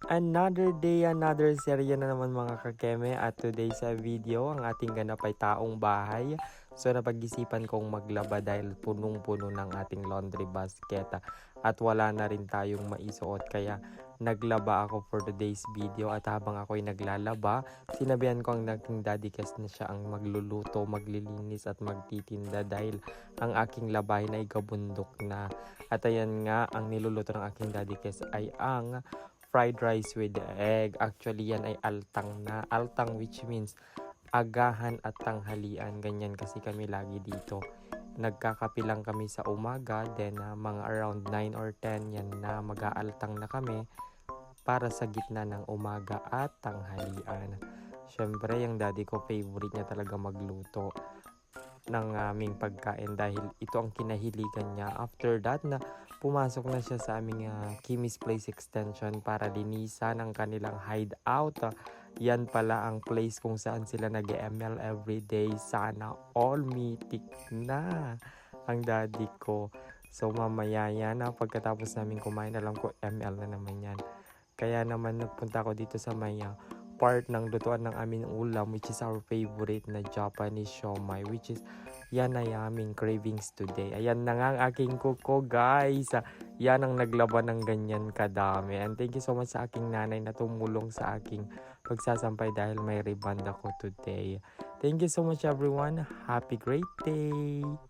Another day, another serye na naman mga kakeme at today sa video ang ating ganap ay taong bahay. So napag-isipan kong maglaba dahil punong-puno ng ating laundry basket at wala na rin tayong maisuot kaya naglaba ako for today's video at habang ako'y naglalaba, sinabihan ko ang aking daddy kes na siya ang magluluto, maglilinis at magtitinda dahil ang aking labahin ay gabundok na. At ayan nga, ang niluluto ng aking daddy kes ay ang fried rice with egg. Actually, yan ay altang na. Altang which means agahan at tanghalian. Ganyan kasi kami lagi dito. Nagkakapilang kami sa umaga. Then, mga around 9 or 10, yan na mag-aaltang na kami para sa gitna ng umaga at tanghalian. Siyempre, yung daddy ko, favorite niya talaga magluto ng aming pagkain dahil ito ang kinahiligan niya. After that na pumasok na siya sa aming Kimmy's Place Extension para linisan ang kanilang hideout. Yan pala ang place kung saan sila nag-ML everyday. Sana all mythic na ang daddy ko. So mamaya yan pagkatapos namin kumain, alam ko ML na naman yan. Kaya naman nagpunta ako dito sa Maya part ng lutuan ng aming ulam which is our favorite na Japanese siomai which is yan ay aming cravings today. Ayan na nga ang aking kuko guys. Yan ang naglaban ng ganyan kadami. And thank you so much sa aking nanay na tumulong sa aking pagsasampay dahil may reband ako today. Thank you so much everyone. Happy great day!